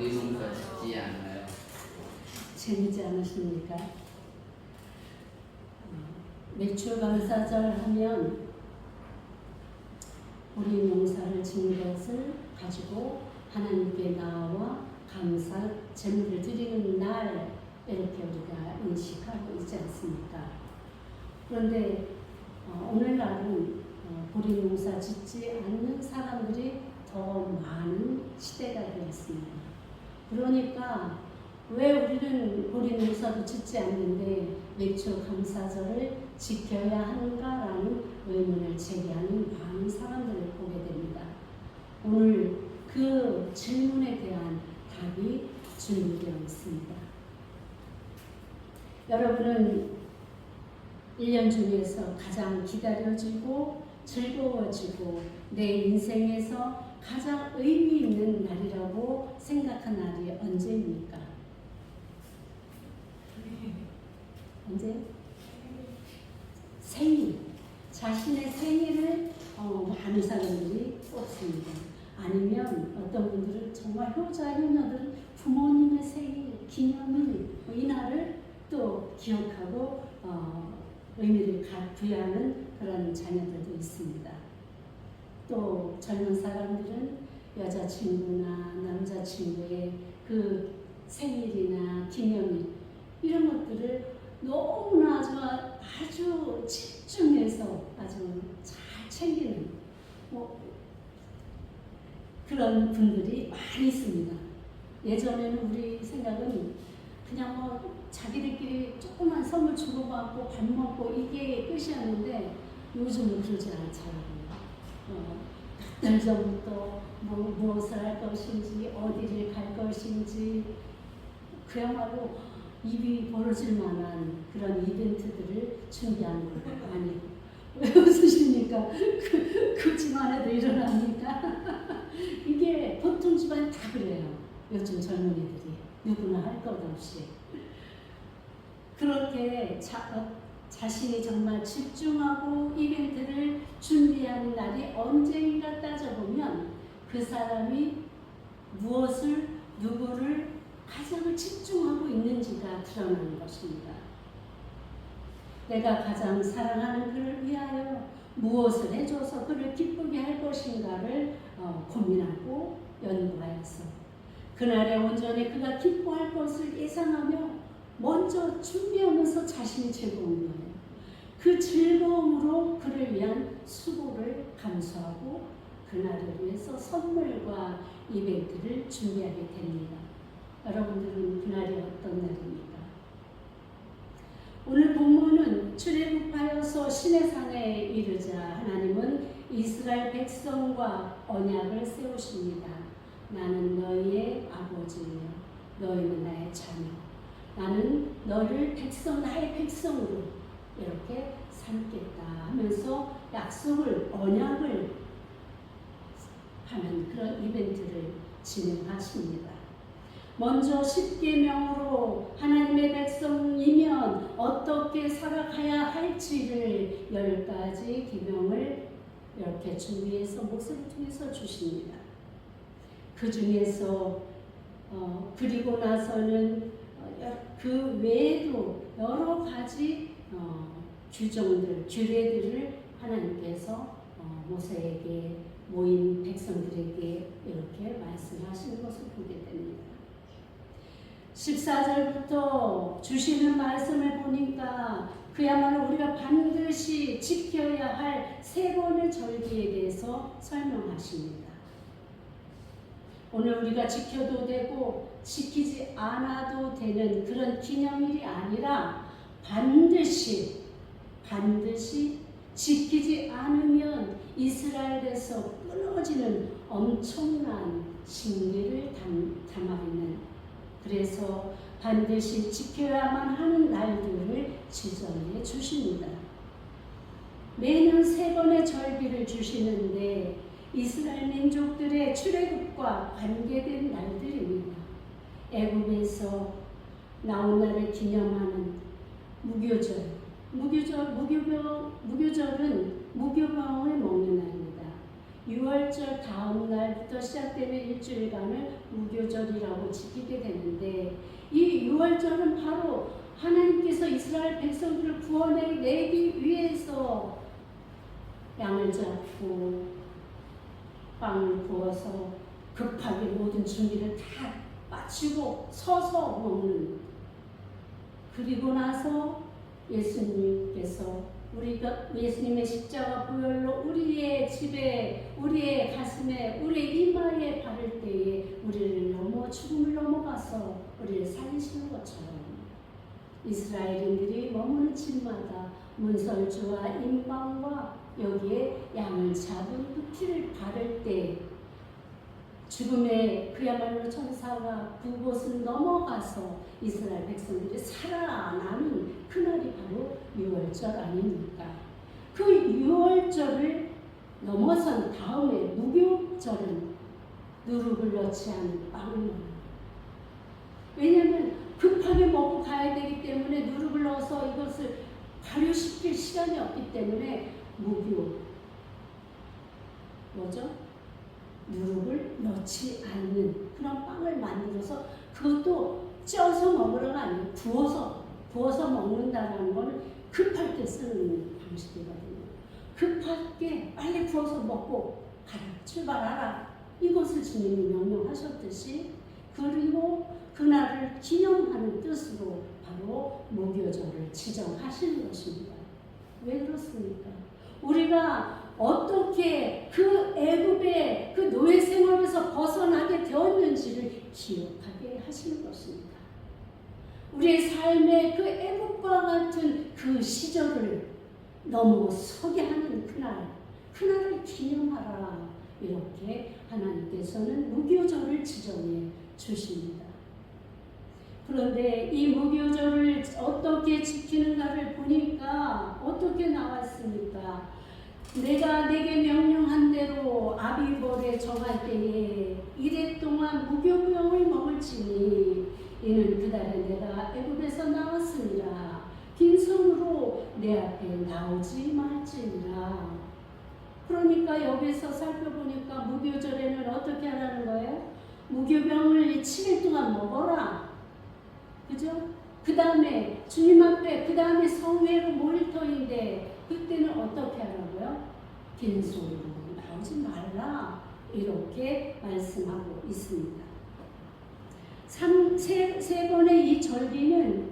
보리 농사 짓지 않아요? 재밌지 않으십니까? 매출 감사절 하면 우리 농사를 지은 것을 가지고 하나님께 나와 감사 제물을 드리는 날 이렇게 우리가 인식하고 있지 않습니까? 그런데 오늘날은 보리 농사 짓지 않는 사람들이 더 많은 시대가 되었습니다. 그러니까 왜 우리는 보리 농사도 짓지 않는데 매출 감사절을 지켜야 하는가라는 의문을 제기하는 많은 사람들을 보게 됩니다. 오늘 그 질문에 대한 답이 준비되어 있습니다. 여러분은 1년 중에서 가장 기다려지고 즐거워지고 내 인생에서 가장 의미 있는 날이라고 생각한 날이 언제입니까? 언제? 생일. 자신의 생일을 많은 사람들이 뽑습니다. 아니면 어떤 분들은 정말 효자, 효녀들은 부모님의 생일, 기념일, 이날을 또 기억하고 의미를 부여하는 그런 자녀들도 있습니다. 또 젊은 사람들은 여자친구나 남자친구의 그 생일이나 기념일 이런 것들을 너무나 아주 집중해서 아주 잘 챙기는 그런 분들이 많이 있습니다. 예전에는 우리 생각은 그냥 자기들끼리 조그만 선물 주고받고 밥 먹고 이게 끝이었는데 요즘은 그러지 않더라고요. 몇 달 전부터 무엇을 할 것인지 어디를 갈 것인지 그야말로 입이 벌어질 만한 그런 이벤트들을 준비하는 걸 많이 왜 웃으십니까? 그 집안에도 일어납니까? 이게 보통 집안 다 그래요. 요즘 젊은이들이 누구나 할 것 없이 그렇게 자신이 정말 집중하고 이벤트를 준비하는 날이 언제인가 따져보면 그 사람이 무엇을 누구를 가장 집중하고 있는지가 드러나는 것입니다. 내가 가장 사랑하는 그를 위하여 무엇을 해줘서 그를 기쁘게 할 것인가를 고민하고 연구하여서 그날의 온전히 그가 기뻐할 것을 예상하며 먼저 준비하면서 자신이 즐거운 거예요. 그 즐거움으로 그를 위한 수고를 감수하고 그날을 위해서 선물과 이벤트를 준비하게 됩니다. 여러분들은 그날이 어떤 날입니까? 오늘 본문은 출애굽하여서 시내산에 이르자 하나님은 이스라엘 백성과 언약을 세우십니다. 나는 너희의 아버지요 너희는 나의 자녀. 나는 너를 나의 백성으로 이렇게 삼겠다 하면서 약속을 언약을 하는 그런 이벤트를 진행하십니다. 먼저 10계명으로 하나님의 백성이면 어떻게 살아가야 할지를 10가지 계명을 이렇게 준비해서 목사를 통해서 주십니다. 그 중에서 그리고 나서는 그 외에도 여러 가지 규정들, 규례들을 하나님께서 모세에게 모인 백성들에게 이렇게 말씀하시는 것을 보게 됩니다. 14절부터 주시는 말씀을 보니까 그야말로 우리가 반드시 지켜야 할 3번의 절기에 대해서 설명하십니다. 오늘 우리가 지켜도 되고 지키지 않아도 되는 그런 기념일이 아니라 반드시 지키지 않으면 이스라엘에서 끊어지는 엄청난 징계를 담아 있는 그래서 반드시 지켜야만 하는 날들을 지정해 주십니다. 매년 3번의 절기를 주시는데 이스라엘 민족들의 출애굽과 관계된 날들입니다. 애굽에서 나온 날을 기념하는 무교절. 무교절은 무교병을 먹는 날입니다. 6월절 다음 날부터 시작되는 일주일간을 무교절이라고 지키게 되는데, 이 6월절은 바로 하나님께서 이스라엘 백성들을 구원해내기 위해서 양을 잡고 빵을 구워서 급하게 모든 준비를 다 마치고 서서 먹는, 그리고 나서 예수님께서 예수님의 십자가 보혈로 우리의 집에, 우리의 가슴에, 우리의 이마에 바를 때에 우리를 죽음을 넘어가서 우리를 살리시는 것처럼, 이스라엘인들이 머무는 집마다 문설주와 임방과 여기에 양을 잡은 그 피를 바를 때 죽음의 그야말로 천사가 그곳을 넘어가서 이스라엘 백성들이 살아나는 그날이 바로 6월절 아닙니까? 그 6월절을 넘어선 다음에 무교절은 누룩을 넣지 않은 빵을 먹는, 왜냐하면 급하게 먹고 가야 되기 때문에 누룩을 넣어서 이것을 발효시킬 시간이 없기 때문에 무교, 누룩을 넣지 않는 그런 빵을 만들어서, 그것도 쪄서 먹으러가 아니고 구워서 먹는다는 건 급할 때 쓰는 방식이거든요. 급하게 빨리 구워서 먹고 가라, 출발하라, 이것을 주님이 명령하셨듯이, 그리고 그날을 기념하는 뜻으로 바로 무교절을 지정하시는 것입니다. 왜 그렇습니까? 우리가 어떻게 그 애굽의 그 노예 생활에서 벗어나게 되었는지를 기억하게 하시는 것입니다. 우리의 삶의 그 애굽과 같은 그 시절을 넘어서게 하는 그날을 기념하라, 이렇게 하나님께서는 무교절을 지정해 주십니다. 그런데 이 무교절을 어떻게 지키는가를 보니까 어떻게 나왔습니까? 내가 내게 명령한 대로 아비벌에 정할 때에 이래 동안 무교병을 먹을지니 이는 그달에 내가 애굽에서 나왔으니라. 빈손으로 내 앞에 나오지 말지니라. 그러니까 여기서 살펴보니까 무교절에는 어떻게 하라는 거예요? 무교병을 7일 동안 먹어라. 그죠? 그 다음에 주님 앞에, 그 다음에 성회로 모일 터인데 그때는 어떻게 하라고요? 빈손으로 나오지 말라, 이렇게 말씀하고 있습니다. 세 번의 이 절기는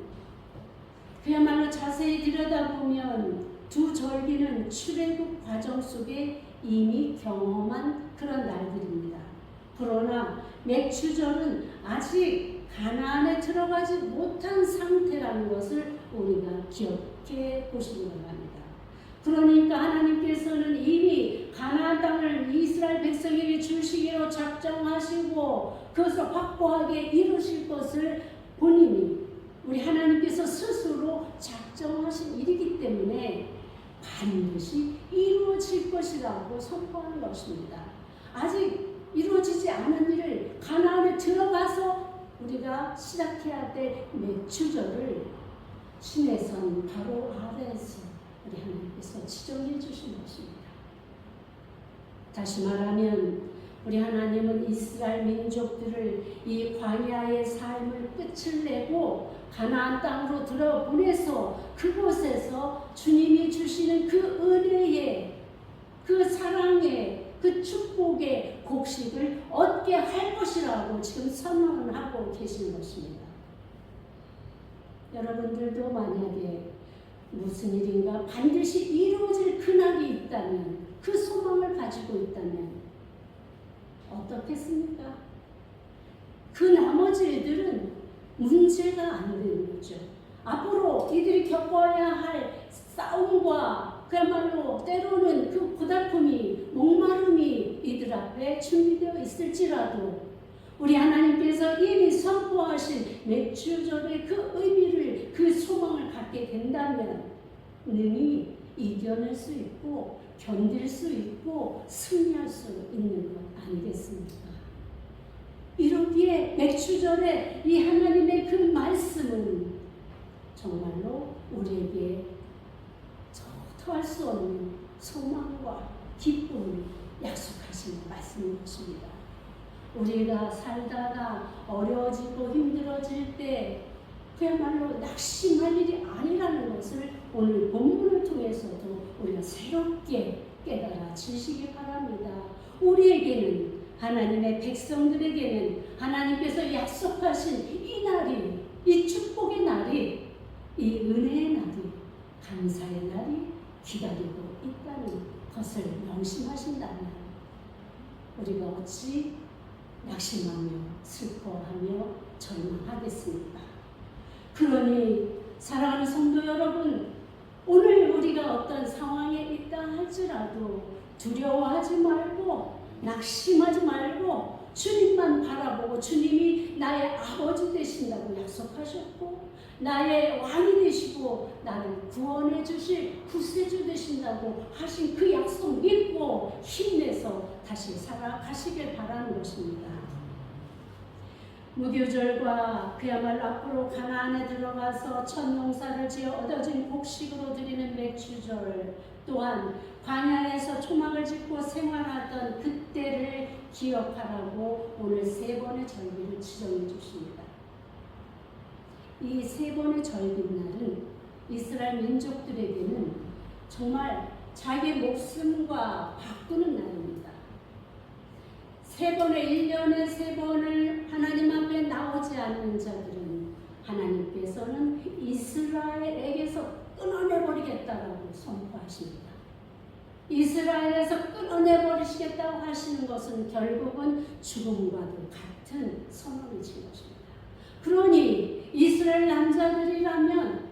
그야말로 자세히 들여다보면 두 절기는 출애굽 과정 속에 이미 경험한 그런 날들입니다. 그러나 맥추절은 아직 가나안에 들어가지 못한 상태라는 것을 우리가 기억해 보시기 바랍니다. 그러니까 하나님께서는 이미 가나안 땅을 이스라엘 백성에게 주시기로 작정하시고 그것을 확고하게 이루실 것을 본인이, 우리 하나님께서 스스로 작정하신 일이기 때문에 반드시 이루어질 것이라고 선포하는 것입니다. 아직 이루어지지 않은 일을 가나안에 들어가서 우리가 시작해야 될 맥추절을 시내산 바로 아래에서 우리 하나님께서 지정해 주신 것입니다. 다시 말하면 우리 하나님은 이스라엘 민족들을 이 광야의 삶을 끝을 내고 가나안 땅으로 들어보내서 그곳에서 주님이 주시는 그 은혜의, 그 사랑의, 그 축복의 곡식을 얻게 할 것이라고 지금 선언을 하고 계신 것입니다. 여러분들도 만약에 무슨 일인가 반드시 이루어질 그날이 있다면, 그 소망을 가지고 있다면 어떻겠습니까? 그 나머지 일들은 문제가 안 되는 거죠. 앞으로 이들이 겪어야 할 싸움과 그야말로 때로는 그 고달픔이, 목마름이 이들 앞에 준비되어 있을지라도 우리 하나님께서 이미 선포하신 맥추절의 그 의미를, 그 소망을 갖게 된다면 능히 이겨낼 수 있고 견딜 수 있고 승리할 수 있는 것 아니겠습니까? 이렇기에 맥추절의 이 하나님의 그 말씀은 정말로 우리에게 더할 수 없는 소망과 기쁨을 약속하십니다. 하시는 말씀인 것입니다. 우리가 살다가 어려워지고 힘들어질 때 그야말로 낙심할 일이 아니라는 것을 오늘 본문을 통해서도 우리가 새롭게 깨달아지시기 바랍니다. 우리에게는, 하나님의 백성들에게는 하나님께서 약속하신 이 날이, 이 축복의 날이, 이 은혜의 날이, 감사의 날이 기다리고 있다는 것을 명심하신다면 우리가 어찌 낙심하며 슬퍼하며 절망하겠습니까? 그러니 사랑하는 성도 여러분, 오늘 우리가 어떤 상황에 있다 할지라도 두려워하지 말고 낙심하지 말고 주님만 바라보고, 주님이 나의 아버지 되신다고 약속하셨고 나의 왕이 되시고 나를 구원해 주실 구세주 되신다고 하신 그 약속 믿고 힘내서 다시 살아가시길 바라는 것입니다. 무교절과 그야말로 앞으로 가나안에 들어가서 첫 농사를 지어 얻어진 곡식으로 드리는 맥주절, 또한 광야에서 초막을 짓고 생활하던 그때를 기억하라고 오늘 3번의 절기를 지정해 주십니다. 이 3번의 절기날은 이스라엘 민족들에게는 정말 자기 목숨과 바꾸는 날입니다. 1년에 3번을 하나님 앞에 나오지 않는 자들은 하나님께서는 이스라엘에게서 끊어내버리겠다라고 선포하십니다. 이스라엘에서 끊어내버리시겠다고 하시는 것은 결국은 죽음과도 같은 선언이신 것입니다. 그러니 이스라엘 남자들이라면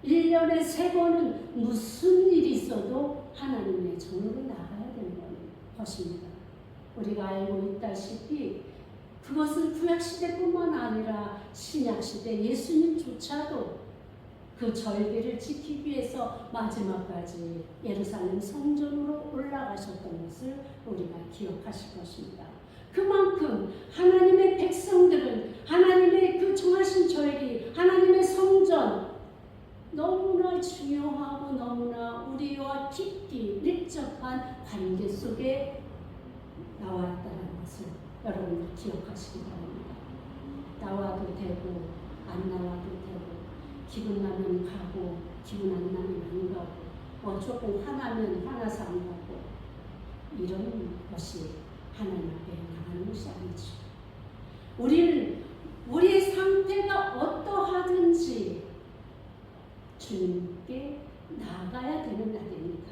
1년에 3번은 무슨 일이 있어도 하나님의 전으로 나가야 되는 것입니다. 우리가 알고 있다시피 그것은 구약시대뿐만 아니라 신약시대 예수님조차도 그 절기를 지키기 위해서 마지막까지 예루살렘 성전으로 올라가셨던 것을 우리가 기억하실 것입니다. 그만큼 하나님의 백성들은 하나님의 그 정하신 절기, 하나님의 성전, 너무나 중요하고 너무나 우리와 깊이 밀접한 관계 속에 나왔다는 것을 여러분들 기억하시기 바랍니다. 나와도 되고 안 나와도 되고, 기분 나면 가고 기분 안 나면 안 가고, 조금 화나면 화나서 안 가고, 이런 것이 하나님 앞에 나가는 것이 아니죠. 우리는 우리의 상태가 어떠하든지 주님께 나가야 되는 날입니다.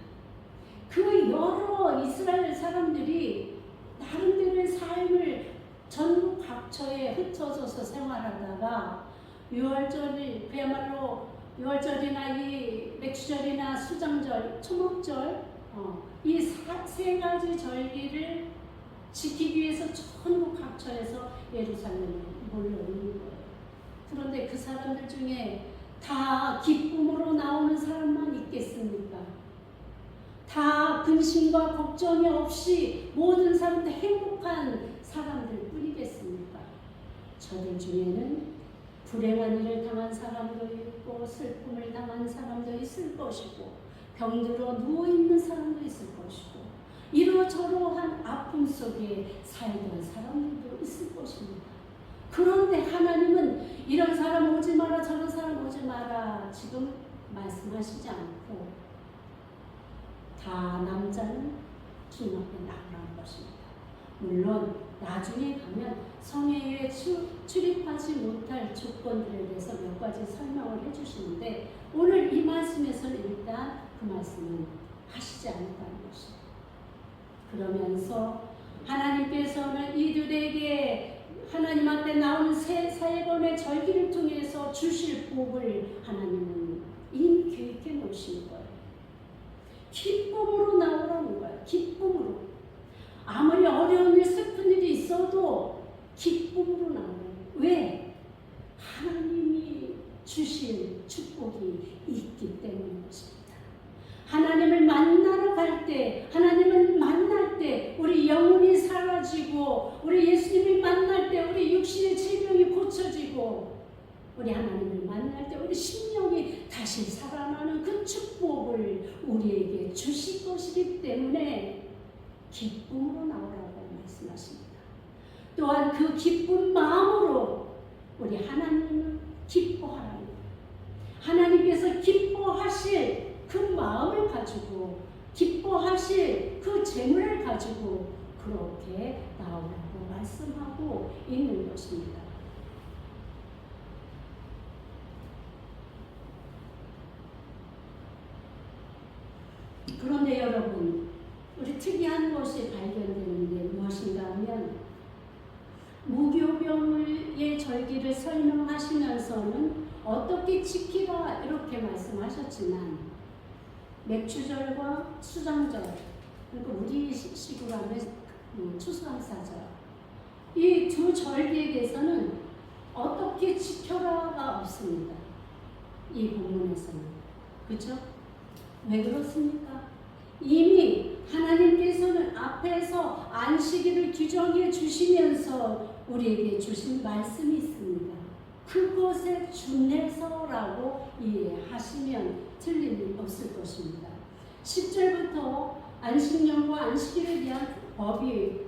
그 여러 이스라엘 사람들이 나름대로의 삶을 전국 각처에 흩어져서 생활하다가 6월절이 그야말로 6월절이나 이 맥주절이나 수장절, 초목절, 이 3가지 절기를 지키기 위해서 전국 각처에서 예루살렘에 몰려오는 거예요. 그런데 그 사람들 중에 다 기쁨으로 나오는 사람만 있겠습니까? 다 근심과 걱정이 없이 모든 사람들 행복한 사람들 뿐이겠습니까? 저들 중에는 불행한 일을 당한 사람도 있고 슬픔을 당한 사람도 있을 것이고 병들어 누워있는 사람도 있을 것이고 이러저러한 아픔 속에 살던 사람들도 있을 것입니다. 그런데 하나님은 이런 사람 오지 마라 저런 사람 오지 마라 지금 말씀하시지 않고 다 남자는 주님 앞에 나가라는 것입니다. 물론 나중에 가면 성회에 출입하지 못할 조건들에 대해서 몇 가지 설명을 해주시는데 오늘 이 말씀에서는 일단 그 말씀은 하시지 않았다는 것입니다. 그러면서 하나님께서는 이들에게 하나님 앞에 나오는 세 번의 절기를 통해서 주실 복을 하나님은 이미 계획해 놓으신 거예요. 기쁨으로 나오라는 거예요. 기쁨으로. 아무리 어려운 일, 슬픈 일이 있어도 기쁨으로 나오는 거예요. 왜? 하나님이 주신 축복이 있기 때문인 것입니다. 하나님을 만나러 갈 때, 하나님을 만날 때 우리 영혼이 사라지고 우리 예수님을 만날 때 우리 육신의 질병이 고쳐지고 우리 하나님을 만날 때 우리 심령이 다시 살아나는 그 축복을 우리에게 주실 것이기 때문에 기쁨으로 나오라고 말씀하십니다. 또한 그 기쁜 마음으로 우리 하나님을 기뻐하라는 거예요. 하나님께서 기뻐하실 그 마음을 가지고 기뻐하실 그 재물을 가지고 그렇게 나오라고 말씀하고 있는 것입니다. 그런데 여러분, 우리 특이한 것이 발견되는 게 무엇인가 하면 무교병의 절기를 설명하시면서는 어떻게 지키라 이렇게 말씀하셨지만 맥주절과 수장절, 그러니까 우리 식으로 하면 추수감사절, 이 두 절기에 대해서는 어떻게 지켜라가 없습니다. 이 본문에서는. 그렇죠? 왜 그렇습니까? 이미 하나님께서는 앞에서 안식일을 규정해 주시면서 우리에게 주신 말씀이 있습니다. 그것에 준해서라고 이해하시면 틀림이 없을 것입니다. 10절부터 안식년과 안식일에 대한 법이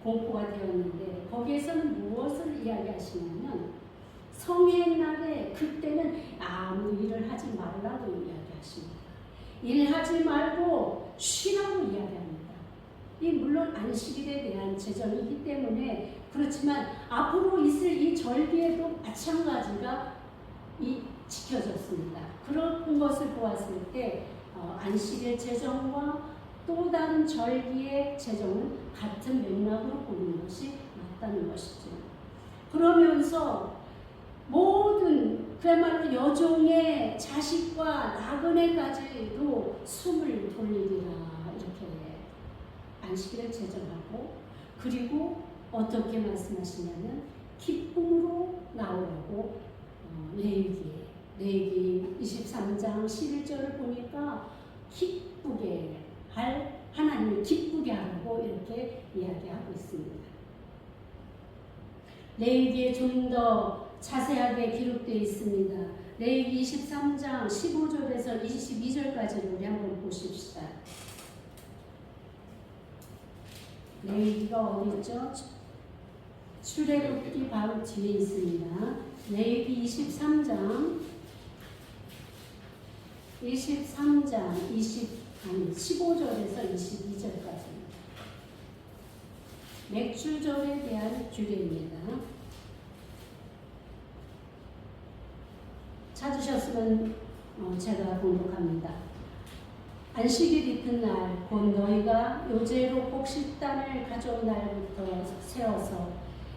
공포가 되었는데 거기에서는 무엇을 이야기하시냐면 성행날에 그때는 아무 일을 하지 말라고 이야기하십니다. 일하지 말고 쉬라고 이야기합니다. 이 물론 안식일에 대한 제정이기 때문에 그렇지만 앞으로 있을 이 절기에도 마찬가지가 지켜졌습니다. 그런 것을 보았을 때 안식일 제정과 또 다른 절기의 제정은 같은 맥락으로 보는 것이 맞다는 것이죠. 그러면서 모든 그야말로 여종의 자식과 나그네까지도 숨을 돌리리라 이렇게 안식일을 제정하고 그리고 어떻게 말씀하시냐면 기쁨으로 나오라고 레위기 23장 11절을 보니까 기쁘게 할 하나님을 기쁘게 하라고 이렇게 이야기하고 있습니다. 레위기에 좀 더 자세하게 기록되어 있습니다. 레위기 23장 15절에서 22절까지를 우리 한번 보십시다. 레위기가 어디 있죠? 출애굽기 바로 뒤에 있습니다. 레위기 23장 15절에서 22절까지 맥주절에 대한 규례입니다. 찾으셨으면 제가 공독합니다. 안식일 이튿날 곧 너희가 요제로 곡식단을 가져온 날부터 세워서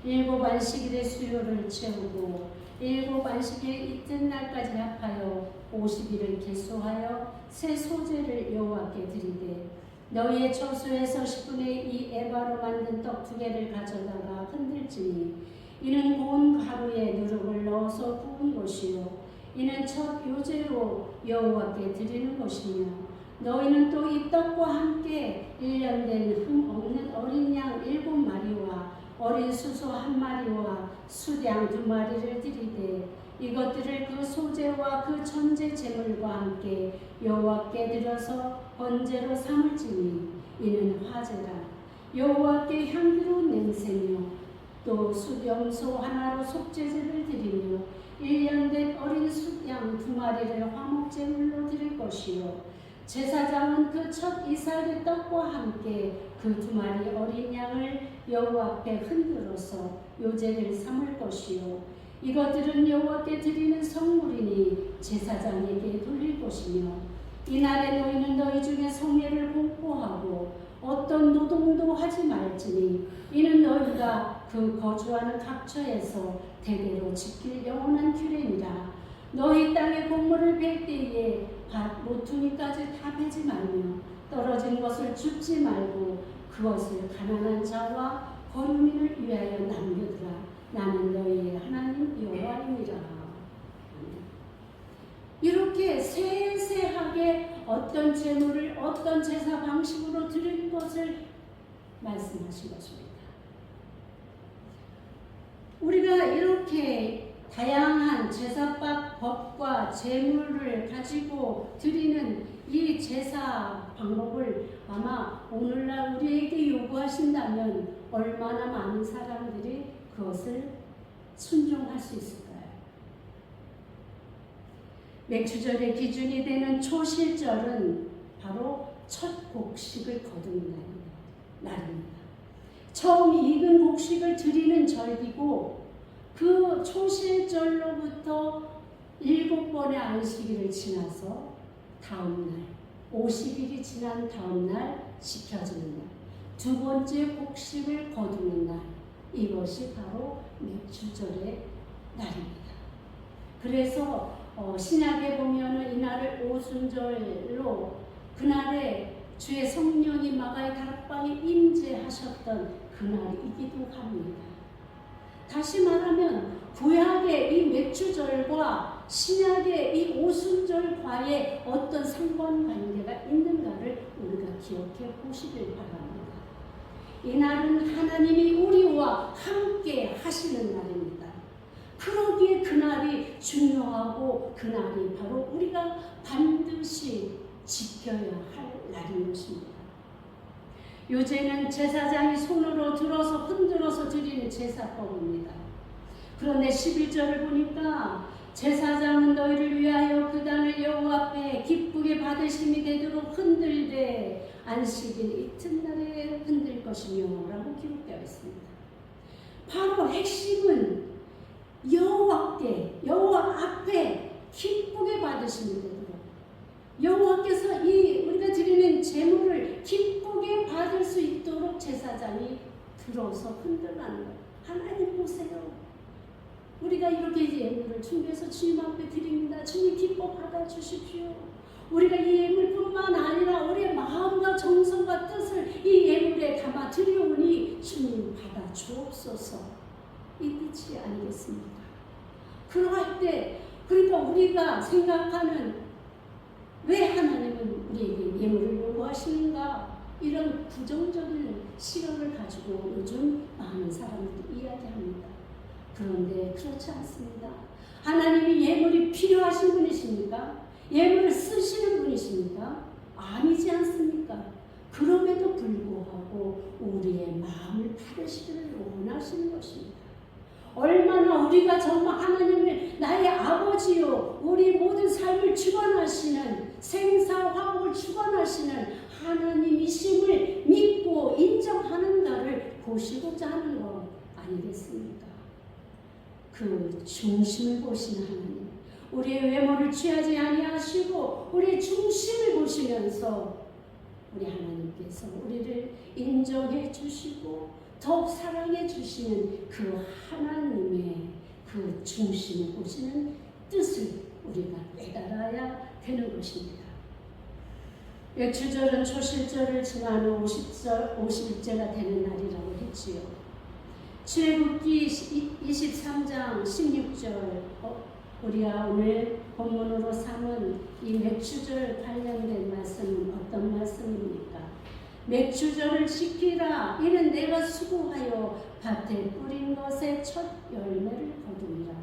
7 안식일의 수요를 채우고 7 안식일 이튿날까지 합하여 50일을 계수하여 새 소제를 여호와께 드리되 너희의 처소에서 10분의 2 에바로 만든 떡 2개를 가져다가 흔들지니 이는 고운 가루에 누룩을 넣어서 구운 것이요 이는 첫 요제로 여호와께 드리는 것이며 너희는 또 이 떡과 함께 1년 된 흠 없는 어린 양 7마리와 어린 수소 1마리와 수양 2마리를 드리되 이것들을 그 소제와 그 전제 제물과 함께 여호와께 드려서 번제로 삼을지니 이는 화제라. 여호와께 향기로운 냄새며 또 수염소 하나로 속죄제를 드리며 1년 된 어린 수양 2마리를 화목제물로 드릴 것이요 제사장은 그 첫 이삭의 떡과 함께 그 2마리 어린 양을 여호와 앞에 흔들어서 요제를 삼을 것이요 이것들은 여호와께 드리는 성물이니 제사장에게 돌릴 것이며 이날에 너희는 너희 중에 성례를 공포하고 어떤 노동도 하지 말지니 이는 너희가 그 거주하는 각처에서 대대로 지킬 영원한 규례니라. 너희 땅에 곡물을 벨 때에 밭 모퉁이까지 다 베지 말며 떨어진 것을 줍지 말고 그것을 가난한 자와 거류민을 위하여 남겨두라. 나는 너희의 하나님 여호와이니라. 이렇게 세세하게 어떤 제물을 어떤 제사 방식으로 드릴 것을 말씀하신 것입니다. 우리가 이렇게 다양한 제사법 법과 제물을 가지고 드리는 이 제사 방법을 아마 오늘날 우리에게 요구하신다면 얼마나 많은 사람들이 그것을 순종할 수 있을까요? 맥주절의 기준이 되는 초실절은 바로 첫 곡식을 거두는 날입니다. 처음 익은 곡식을 드리는 절기고 그 초실절로부터 7번의 안식일을 지나서 다음날 50일이 지난 다음날 지켜지는 날, 두 번째 곡식을 거두는 날, 이것이 바로 맥주절의 날입니다. 그래서 신약에 보면은 이날을 오순절로 그날에 주의 성령이 마가의 다락방에 임재하셨던 그날이기도 합니다. 다시 말하면 구약의 이 맥주절과 신약의 이 오순절과의 어떤 상관관계가 있는가를 우리가 기억해 보시길 바랍니다. 이날은 하나님이 우리와 함께 하시는 날입니다. 그러기에 그날이 중요하고 그날이 바로 우리가 반드시 지켜야 할 날인 것입니다. 요새는 제사장이 손으로 들어서 흔들어서 드리는 제사법입니다. 그런데 11절을 보니까 제사장은 너희를 위하여 그 단을 여호와 앞에 기쁘게 받으심이 되도록 흔들되 안식일 이튿날에 흔들 것이며 라고 기록되어 있습니다. 바로 핵심은 여호와께, 여호와 앞에 기쁘게 받으심이 되도록 여호와께서 이 우리가 드리는 제물을 기쁘게 받을 수 있도록 제사장이 들어서 흔들라는 거예요. 하나님 보세요. 우리가 이렇게 예물을 준비해서 주님 앞에 드립니다. 주님 기뻐 받아주십시오. 우리가 이 예물뿐만 아니라 우리의 마음과 정성과 뜻을 이 예물에 담아 드리오니 주님 받아 주옵소서. 이 뜻이 아니겠습니까? 그럴 때 그러니까 우리가 생각하는 왜 하나님은 우리에게 예물을 요구하시는가? 이런 부정적인 시각을 가지고 요즘 많은 사람들이 이야기합니다. 그런데 그렇지 않습니다. 하나님이 예물이 필요하신 분이십니까? 예물을 쓰시는 분이십니까? 아니지 않습니까? 그럼에도 불구하고 우리의 마음을 받으시기를 원하시는 것입니다. 얼마나 우리가 정말 하나님을 나의 아버지요 우리 모든 삶을 주관하시는 생사화복을 주관하시는 하나님이심을 믿고 인정하는가를 보시고자 하는 것 아니겠습니까? 그 중심을 보시는 하나님, 우리의 외모를 취하지 아니하시고 우리의 중심을 보시면서 우리 하나님께서 우리를 인정해 주시고 더욱 사랑해 주시는 그 하나님의 그 중심을 보시는 뜻을 우리가 깨달아야 되는 것입니다. 맥주절은 초실절을 지난 후 50일째가 되는 날이라고 했지요. 출애굽기 23장 16절 우리가 오늘 본문으로 삼은 이 맥주절 관련된 말씀은 어떤 말씀입니까? 맥주절을 지키라. 이는 내가 수고하여 밭에 뿌린 것의 첫 열매를 거두리라.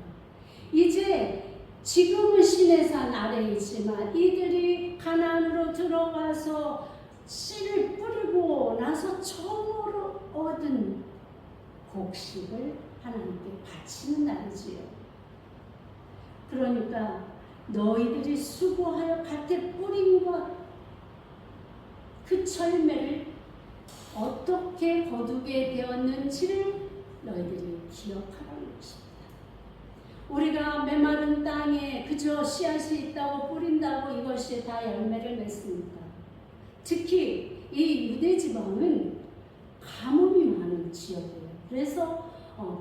이제 지금은 시내산 아래이지만 이들이 가나안으로 들어가서 씨를 뿌리고 나서 처음으로 얻은 곡식을 하나님께 바치는 날이지요. 그러니까 너희들이 수고하여 밭에 뿌린 것 그 철매를 어떻게 거두게 되었는지를 너희들이 기억하라는 것입니다. 우리가 메마른 땅에 그저 씨앗이 있다고 뿌린다고 이것이 다 열매를 맺습니까? 특히 이 유대지방은 가뭄이 많은 지역이에요. 그래서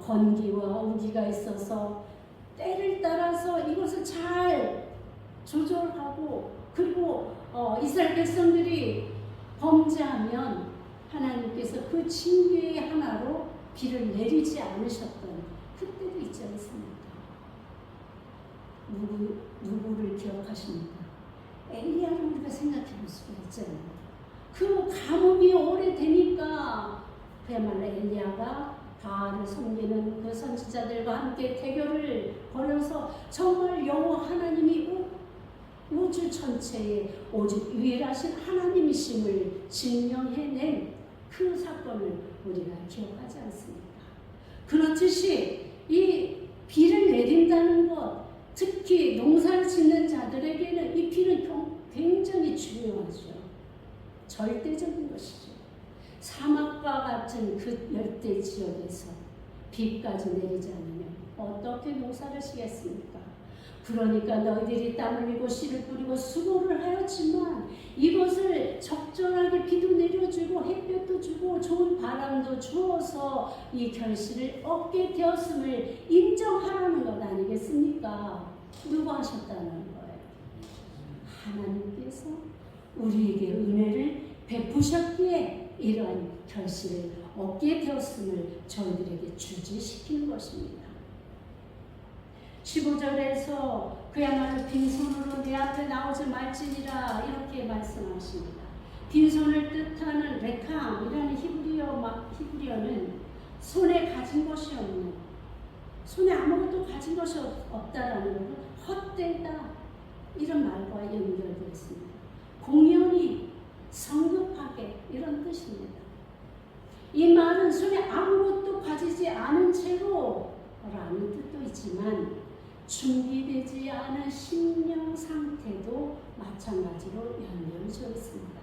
건기와 우기가 있어서 때를 따라서 이것을 잘 조절하고 그리고 이스라엘 백성들이 범죄하면 하나님께서 그 징계의 하나로 비를 내리지 않으셨던 그때도 있지 않습니까? 누구를 기억하십니까? 엘리야를 우리가 생각해 볼 수가 있잖아요. 그 가뭄이 오래되니까 그야말로 엘리야가 바알을 섬기는 그 선지자들과 함께 대결을 벌여서 정말 여호와 하나님이 우주 전체에 오직 유일하신 하나님이심을 증명해낸 그 사건을 우리가 기억하지 않습니까? 그렇듯이 이 비를 내린다는 것, 특히 농사를 짓는 자들에게는 이 비는 굉장히 중요하죠. 절대적인 것이죠. 사막과 같은 그 열대 지역에서 비까지 내리지 않으면 어떻게 농사를 지겠습니까? 그러니까 너희들이 땀 흘리고 씨를 뿌리고 수고를 하였지만 이것을 적절하게 비도 내려주고 햇볕도 주고 좋은 바람도 주어서 이 결실을 얻게 되었음을 인정하라는 것 아니겠습니까? 누가 하셨다는 거예요? 하나님께서 우리에게 은혜를 베푸셨기에 이러한 결실을 얻게 되었음을 저희들에게 주지시키는 것입니다. 15절에서 그야말로 빈손으로 내 앞에 나오지 말지니라 이렇게 말씀하십니다. 빈손을 뜻하는 레캄이라는 히브리어는 손에 가진 것이 없는, 손에 아무것도 가진 것이 없다라는 것은 헛되다 이런 말과 연결되어 있습니다. 공연히 성급하게 이런 뜻입니다. 이 말은 손에 아무것도 가지지 않은 채로 라는 뜻도 있지만 준비되지 않은 심령 상태도 마찬가지로 연결되어 있습니다.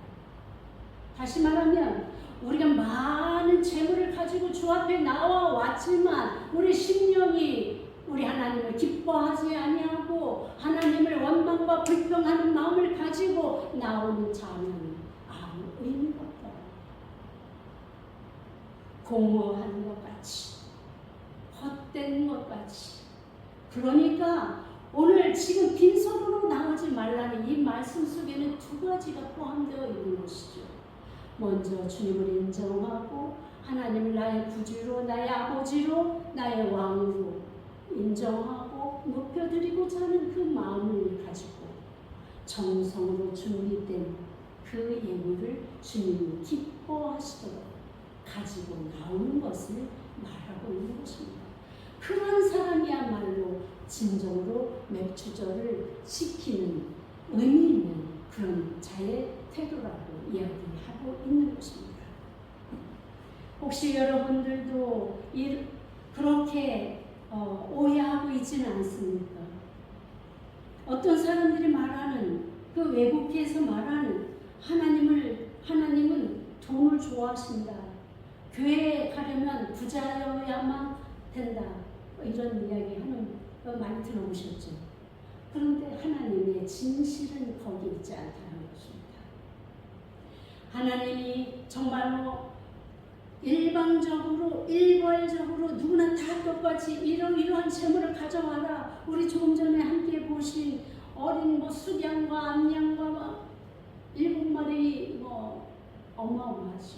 다시 말하면 우리가 많은 재물을 가지고 주 앞에 나와 왔지만 우리 심령이 우리 하나님을 기뻐하지 아니하고 하나님을 원망과 불평하는 마음을 가지고 나오는 자는 아무 의미가 없다. 공허한 것 같이, 헛된 것 같이. 그러니까 오늘 지금 빈손으로 나오지 말라는 이 말씀 속에는 두 가지가 포함되어 있는 것이죠. 먼저 주님을 인정하고 하나님을 나의 구주로, 나의 아버지로, 나의 왕으로 인정하고 높여드리고자 하는 그 마음을 가지고 정성으로 준비된 그 예물을 주님이 기뻐하시도록 가지고 나오는 것을 말하고 있는 것입니다. 그런 사람이야말로 진정으로 맥주절을 지키는 의미 있는 그런 자의 태도라고 이야기하고 있는 것입니다. 혹시 여러분들도 그렇게 오해하고 있지는 않습니까? 어떤 사람들이 말하는 그 외국에서 말하는 하나님은 돈을 좋아하신다. 교회에 가려면 부자여야만 된다. 이런 이야기 하는 거 많이 들어보셨죠? 그런데 하나님의 진실은 거기 있지 않다는 것입니다. 하나님이 정말로 일괄적으로 누구나 다 똑같이 이러한 재물을 가져와라. 우리 조금 전에 함께 보신 어린 수양과 암양과 7마리 어마어마하죠.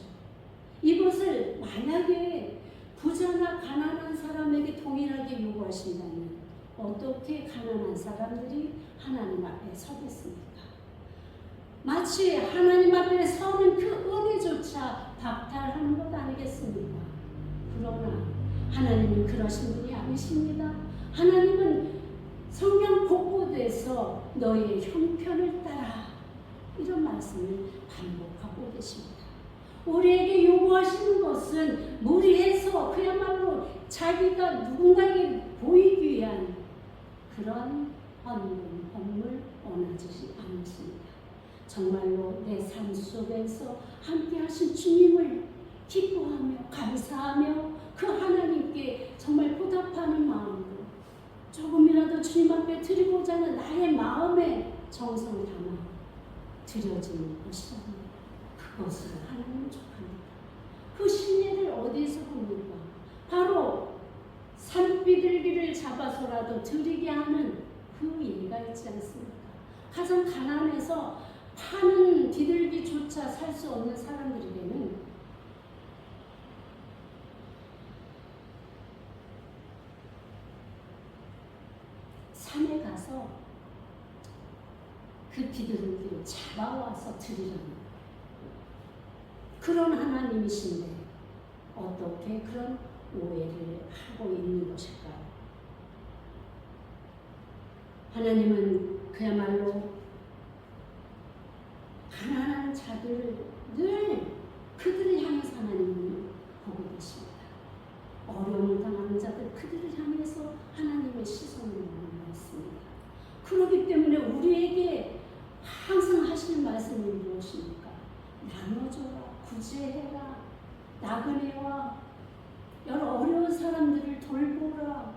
이것을 만약에 부자나 가난한 사람에게 동일하게 요구하신다면 어떻게 가난한 사람들이 하나님 앞에 서겠습니까? 마치 하나님 앞에 서는 그 은혜조차 박탈하는 것 아니겠습니까? 그러나 하나님은 그러신 분이 아니십니다. 하나님은 성경 곳곳에서 너희의 형편을 따라 이런 말씀을 반복하고 계십니다. 우리에게 요구하시는 것은 무리해서 그야말로 자기가 누군가에게 보이기 위한 그런 헌물 원하지 않으십니다. 정말로 내 삶 속에서 함께 하신 주님을 기뻐하며 감사하며 그 하나님께 정말 보답하는 마음으로 조금이라도 주님 앞에 드리고자 하는 나의 마음에 정성을 담아 드려지는 것이랍니다. 그것을 하나님은 족합니다. 그 신뢰를 어디서 봅니까? 바로 산비둘기를 잡아서라도 드리게 하는 그 예가 있지 않습니까? 가장 가난해서 파는 비둘기조차 살 수 없는 사람들에게는 산에 가서 그 비둘기를 잡아와서 드리라는 그런 하나님이신데 어떻게 그런 오해를 하고 있는 것일까요? 하나님은 그야말로 가난한 자들을 늘 그들을 향해서 하나님이 보고 계십니다. 어려움을 당하는 자들 그들을 향해서 하나님의 시선을 보고 있습니다. 그렇기 때문에 우리에게 항상 하시는 말씀이 무엇입니까? 나눠줘라, 구제해라, 나그네와 여러 어려운 사람들을 돌보라.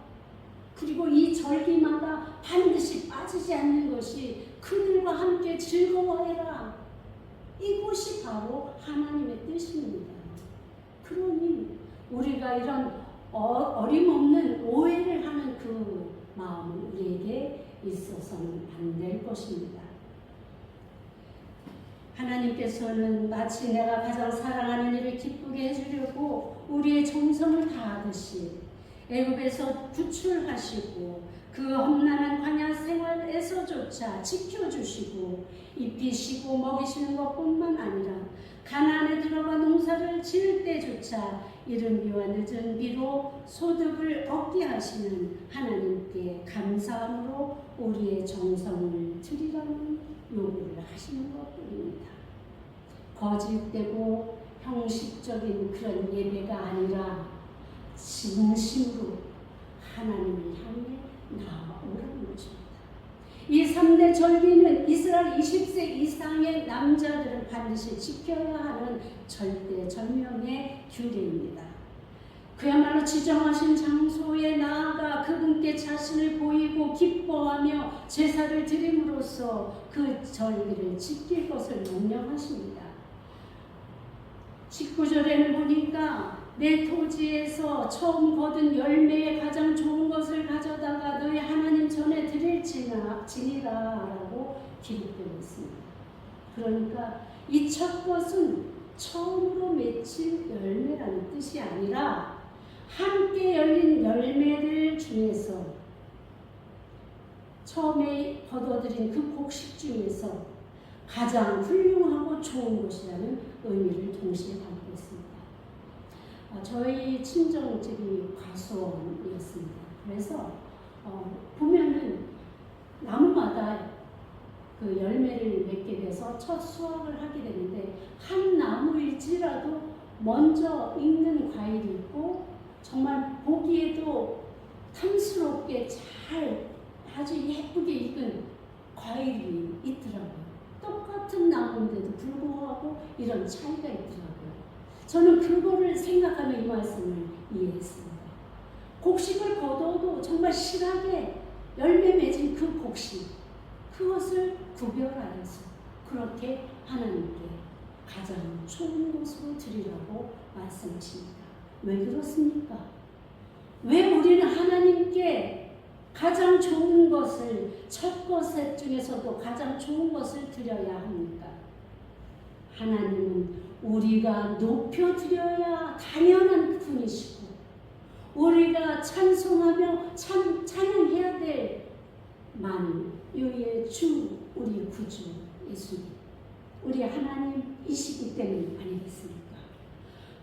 그리고 이 절기마다 반드시 빠지지 않는 것이 그들과 함께 즐거워해라. 이것이 바로 하나님의 뜻입니다. 그러니 우리가 이런 어림없는 오해를 하는 그 마음은 우리에게 있어서는 안 될 것입니다. 하나님께서는 마치 내가 가장 사랑하는 일을 기쁘게 해주려고 우리의 정성을 다하듯이 애굽에서 구출하시고 그 험난한 광야 생활에서조차 지켜주시고 입히시고 먹이시는 것뿐만 아니라 가나안에 들어가 농사를 지을 때조차 이른 비와 늦은 비로 소득을 얻게 하시는 하나님께 감사함으로 우리의 정성을 드리라는 요구를 하시는 것뿐입니다. 거짓되고 형식적인 그런 예배가 아니라 진심으로 하나님을 향해 나아오라는 것입니다. 이 3대 절기는 이스라엘 20세 이상의 남자들은 반드시 지켜야 하는 절대절명의 규례입니다. 그야말로 지정하신 장소에 나아가 그분께 자신을 보이고 기뻐하며 제사를 드림으로써 그 절기를 지킬 것을 명령하십니다. 19절에는 보니까 내 토지에서 처음 거둔 열매의 가장 좋은 것을 가져다가 너희 하나님 전에 드릴지니라 라고 기록되어 있습니다. 그러니까 이 첫 것은 처음으로 맺힌 열매라는 뜻이 아니라 함께 열린 열매들 중에서 처음에 거둬들인 그 곡식 중에서 가장 훌륭하고 좋은 것이라는 의미를 동시에 담고 있습니다. 저희 친정집이 과수원이었습니다. 그래서 보면은 나무마다 그 열매를 맺게 돼서 첫 수확을 하게 되는데 한 나무일지라도 먼저 익는 과일이 있고 정말 보기에도 탐스럽게 잘 아주 예쁘게 익은 과일이 있더라고요. 똑같은 나무인데도 불구하고 이런 차이가 있더라고요. 저는 그거를 생각하며 이 말씀을 이해했습니다. 곡식을 거둬도 정말 실하게 열매 맺은 그 곡식, 그것을 구별하여서 그렇게 하나님께 가장 좋은 것으로 드리라고 말씀하십니다. 왜 그렇습니까? 왜 우리는 하나님께 가장 좋은 것을, 첫 것의 중에서도 가장 좋은 것을 드려야 합니까? 하나님은 우리가 높여드려야 당연한 분이시고 우리가 찬송하며 찬양해야 될 만유의 주, 우리 구주 예수님, 우리 하나님이시기 때문 아니겠습니까?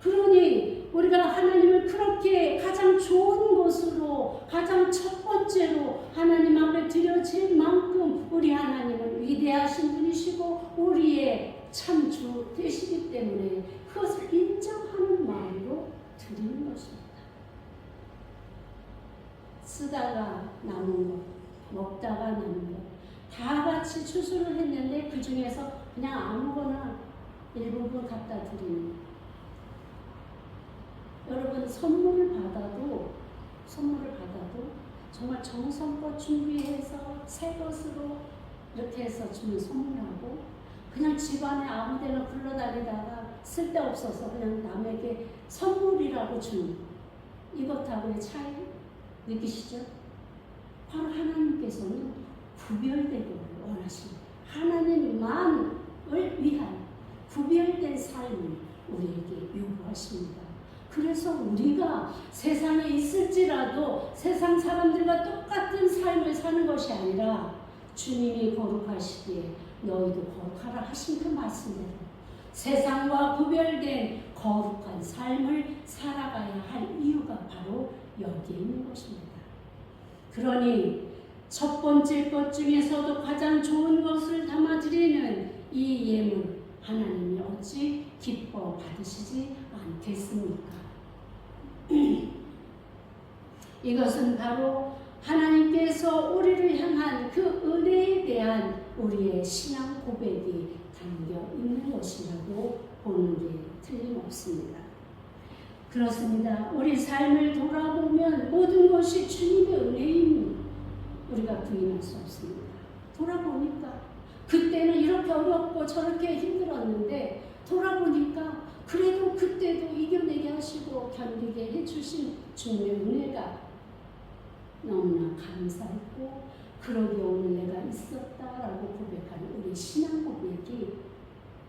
그러니 우리가 하나님을 그렇게 가장 좋은 것으로, 가장 첫 번째로 하나님 앞에 드려질 만큼 우리 하나님은 위대하신 분이시고 우리의 참 주 되시기 때문에 그것을 인정하는 마음으로 드리는 것입니다. 쓰다가 남은 것, 먹다가 남은 것, 다 같이 추수를 했는데 그 중에서 그냥 아무거나 일부분 갖다 드리는 것. 여러분 선물을 받아도 정말 정성껏 준비해서 새 것으로 이렇게 해서 주는 선물하고 그냥 집안에 아무데나 굴러다니다가 쓸데없어서 그냥 남에게 선물이라고 주는 이것하고의 차이 느끼시죠? 바로 하나님께서는 구별되기를 원하십니다. 하나님만을 위한 구별된 삶을 우리에게 요구하십니다. 그래서 우리가 세상에 있을지라도 세상 사람들과 똑같은 삶을 사는 것이 아니라 주님이 거룩하시기에 너희도 거룩하라 하신 그 말씀대로 세상과 구별된 거룩한 삶을 살아가야 할 이유가 바로 여기에 있는 것입니다. 그러니 첫 번째 것 중에서도 가장 좋은 것을 담아드리는 이 예물 하나님이 어찌 기뻐 받으시지 않겠습니까? 이것은 바로 하나님께서 우리를 향한 그 은혜에 대한 우리의 신앙 고백이 담겨 있는 것이라고 보는 게 틀림없습니다. 그렇습니다. 우리 삶을 돌아보면 모든 것이 주님의 은혜임 우리가 부인할 수 없습니다. 돌아보니까 그때는 이렇게 어렵고 저렇게 힘들었는데 돌아보니까 그래도 그때도 이겨내게 하시고 견디게 해주신 주님의 은혜가 너무나 감사했고 그러기에 오늘 내가 있었다라고 고백하는 우리 신앙 고백이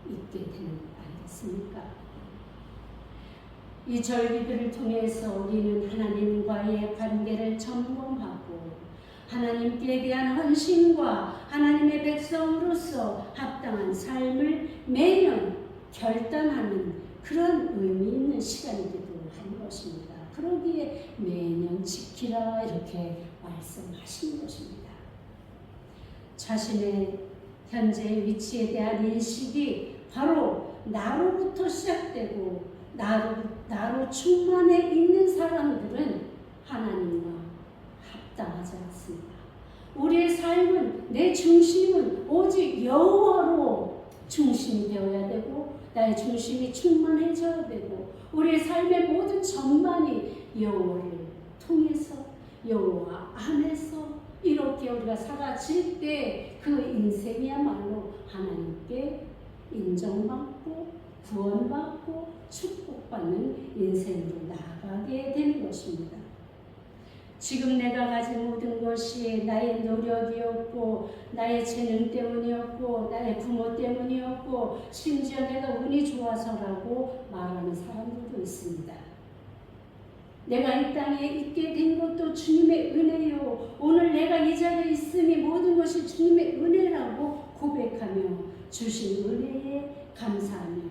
있게 되는 것 아니겠습니까? 이 절기들을 통해서 우리는 하나님과의 관계를 점검하고 하나님께 대한 헌신과 하나님의 백성으로서 합당한 삶을 매년 결단하는 그런 의미 있는 시간이기도 한 것입니다. 그러기에 매년 지키라 이렇게 말씀하시는 것입니다. 자신의 현재 위치에 대한 인식이 바로 나로부터 시작되고 나로 충만해 있는 사람들은 하나님과 합당하지 않습니다. 우리의 삶은 내 중심은 오직 여호와로 중심이 되어야 되고 나의 중심이 충만해져야 되고 우리의 삶의 모든 전반이 여호와를 통해서 여호와 안에서 이렇게 우리가 살아질 때 그 인생이야말로 하나님께 인정받고 구원받고 축복받는 인생으로 나아가게 되는 것입니다. 지금 내가 가진 모든 것이 나의 노력이었고 나의 재능 때문이었고 나의 부모 때문이었고 심지어 내가 운이 좋아서라고 말하는 사람들도 있습니다. 내가 이 땅에 있게 된 것도 주님의 은혜요. 오늘 내가 이 자리에 있으니 모든 것이 주님의 은혜라고 고백하며 주신 은혜에 감사하며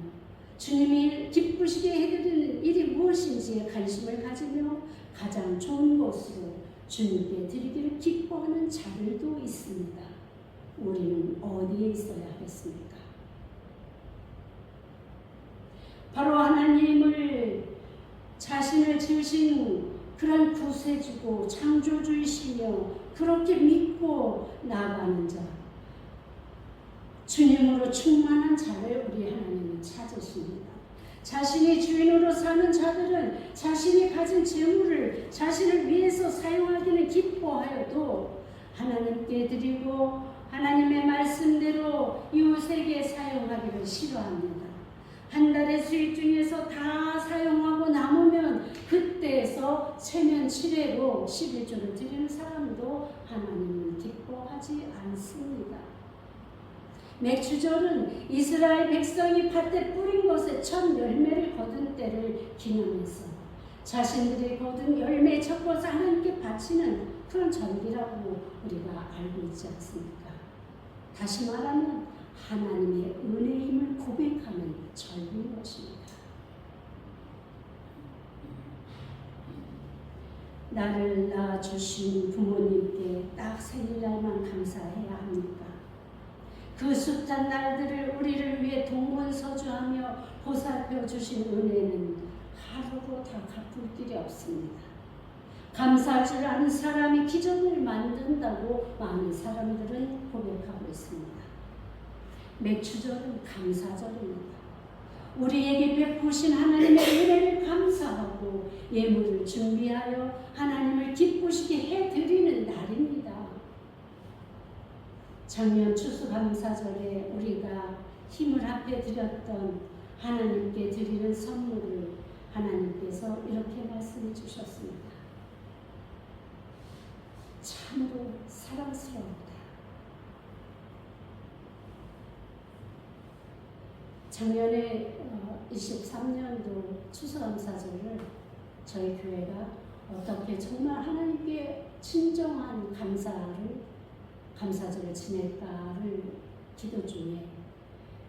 주님이 기쁘시게 해드리는 일이 무엇인지에 관심을 가지며 가장 좋은 것으로 주님께 드리기를 기뻐하는 자들도 있습니다. 우리는 어디에 있어야 하겠습니까? 바로 하나님을 자신을 지으신 그런 구세주고 창조주이시며 그렇게 믿고 나아가는 자 주님으로 충만한 자를 우리 하나님은 찾으십니다. 자신이 주인으로 사는 자들은 자신이 가진 재물을 자신을 위해서 사용하기는 기뻐하여도 하나님께 드리고 하나님의 말씀대로 이웃에게 사용하기를 싫어합니다. 한 달의 수익 중에서 다 사용하고 남으면 그때에서 체면 7회로 11조를 드리는 사람도 하나님은 기뻐하지 않습니다. 맥추절은 이스라엘 백성이 밭에 뿌린 것에 첫 열매를 거둔 때를 기념해서 자신들이 거둔 열매의 첫 것을 하나님께 바치는 그런 절기라고 우리가 알고 있지 않습니까? 다시 말하면 하나님의 은혜임을 고백하는 절기인 것입니다. 나를 낳아주신 부모님께 딱 생일날만 감사해야 합니까? 그 숱한 날들을 우리를 위해 동문서주하며 보살펴 주신 은혜는 하루로 다 갚을 길이 없습니다. 감사할 줄 아는 사람이 기적을 만든다고 많은 사람들은 고백하고 있습니다. 맥추절은 감사절입니다. 우리에게 베푸신 하나님의 은혜를 감사하고 예물을 준비하여 하나님을 기쁘시게 해드리는 날입니다. 작년 추수감사절에 우리가 힘을 합해 드렸던 하나님께 드리는 선물을 하나님께서 이렇게 말씀해 주셨습니다. 참으로 사랑스러웠다. 작년에 23년도 추수감사절을 저희 교회가 어떻게 정말 하나님께 진정한 감사절을 지낼까를 기도 중에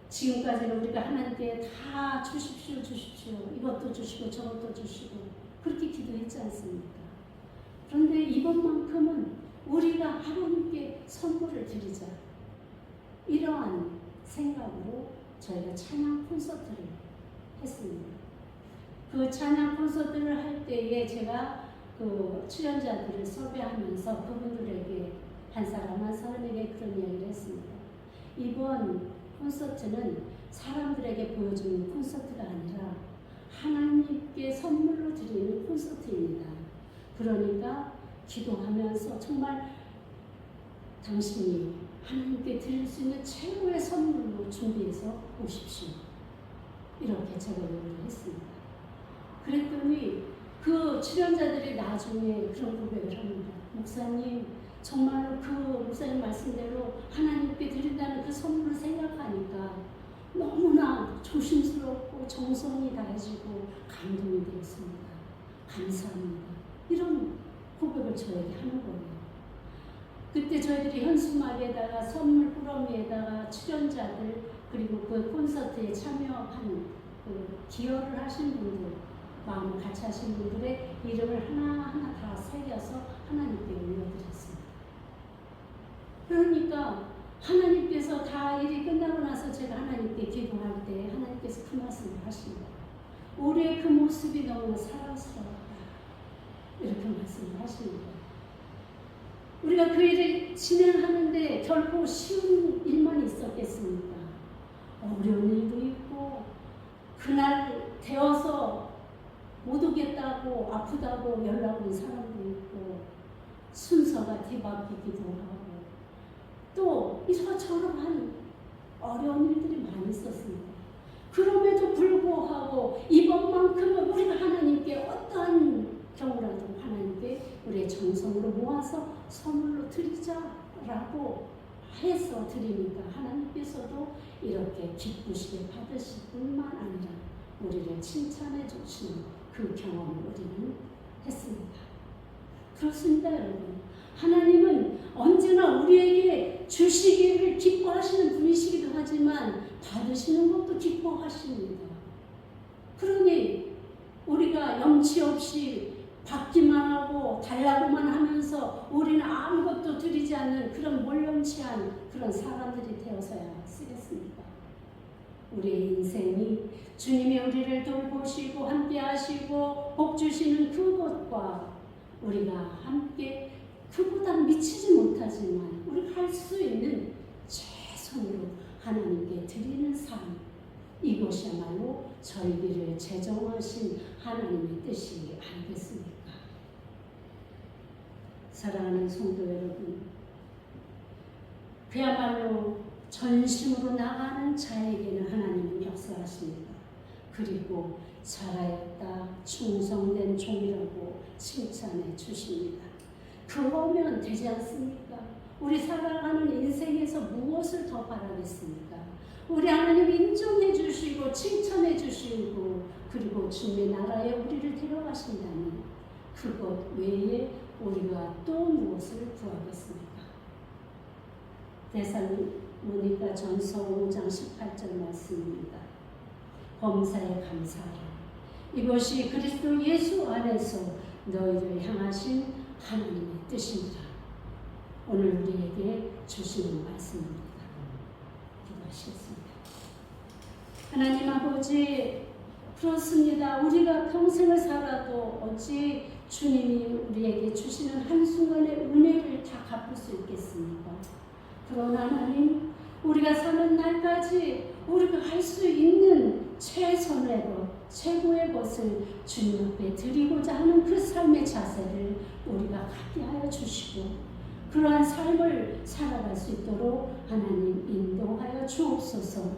지금까지는 우리가 하나님께 다 주십시오 이것도 주시고 저것도 주시고 그렇게 기도했지 않습니까? 그런데 이번만큼은 우리가 하나님께 선물을 드리자 이러한 생각으로 저희가 찬양 콘서트를 했습니다. 그 찬양 콘서트를 할 때에 제가 그 출연자들을 섭외하면서 그분들에게 한 사람 한 사람에게 그런 이야기를 했습니다. 이번 콘서트는 사람들에게 보여주는 콘서트가 아니라 하나님께 선물로 드리는 콘서트입니다. 그러니까 기도하면서 정말 당신이 하나님께 드릴 수 있는 최고의 선물로 준비해서 오십시오. 이렇게 제가 얘기를 했습니다. 그랬더니 그 출연자들이 나중에 그런 고백을 합니다. 목사님, 정말로 그 목사님 말씀대로 하나님께 드린다는 그 선물을 생각하니까 너무나 조심스럽고 정성이 다해지고 감동이 되었습니다. 감사합니다. 이런 고백을 저에게 하는 거예요. 그때 저희들이 현수막에다가 선물 꾸러미에다가 출연자들 그리고 그 콘서트에 참여한 그 기여를 하신 분들, 마음을 같이 하신 분들의 이름을 하나하나 다 새겨서 하나님께 올려드렸습니다. 그러니까 하나님께서 다 일이 끝나고 나서 제가 하나님께 기도할 때 하나님께서 그 말씀을 하십니다. 올해 그 모습이 너무나 사랑스러웠다. 이렇게 말씀을 하십니다. 우리가 그 일을 진행하는데 결코 쉬운 일만 있었겠습니까? 어려운 일도 있고 그날 되어서 못 오겠다고 아프다고 연락 온 사람도 있고 순서가 뒤바뀌기도 하고 또 이처저처한 어려운 일들이 많이 있었습니다. 그럼에도 불구하고 이번만큼은 우리가 하나님께 어떠한 경우라도 하나님께 우리의 정성으로 모아서 선물로 드리자라고 해서 드리니까 하나님께서도 이렇게 기쁘시게 받으실 뿐만 아니라 우리를 칭찬해 주시는 그 경험을 우리는 했습니다. 그렇습니다, 여러분. 하나님은 언제나 우리에게 주시기를 기뻐하시는 분이시기도 하지만 받으시는 것도 기뻐하십니다. 그러니 우리가 염치 없이 받기만 하고 달라고만 하면서 우리는 아무것도 드리지 않는 그런 몰염치한 그런 사람들이 되어서야 쓰겠습니까? 우리의 인생이 주님이 우리를 돌보시고 함께 하시고 복 주시는 그것과 우리가 함께 그보다 미치지 못하지만 우리가 할 수 있는 최선으로 하나님께 드리는 삶, 이것이야말로 저희들을 제정하신 하나님의 뜻이 아니겠습니까? 사랑하는 성도 여러분, 그야말로 전심으로 나가는 자에게는 하나님은 역사하십니다. 그리고 잘하였다, 충성된 종이라고 칭찬해 주십니다. 그거면 되지 않습니까? 우리 살아가는 인생에서 무엇을 더 바라겠습니까? 우리 하나님 인정해 주시고 칭찬해 주시고 그리고 주님의 나라에 우리를 데려가신다니 그것 외에 우리가 또 무엇을 구하겠습니까? 데살로니가 전서 5장 18절 말씀입니다. 범사에 감사하라. 이것이 그리스도 예수 안에서 너희를 향하신 하나님의 뜻입니다. 오늘 우리에게 주시는 말씀입니다. 기도하시겠습니다. 하나님 아버지, 그렇습니다. 우리가 평생을 살아도 어찌 주님이 우리에게 주시는 한순간의 은혜를 다 갚을 수 있겠습니까? 그러나 하나님, 우리가 사는 날까지 우리가 할 수 있는 최선의 것, 최고의 것을 주님 앞에 드리고자 하는 그 삶의 자세를 우리가 갖게 하여 주시고 그러한 삶을 살아갈 수 있도록 하나님 인도하여 주옵소서.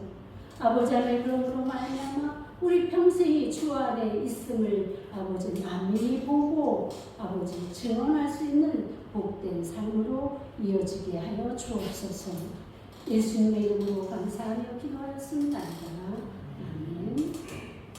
아버지 하나님, 그러므로 말미암아 우리 평생이 주 아래 있음을 아버지 남이 보고 아버지 증언할 수 있는 복된 삶으로 이어지게 하여 주옵소서. 예수님의 이름으로 감사하며 기도하였습니다. 아멘.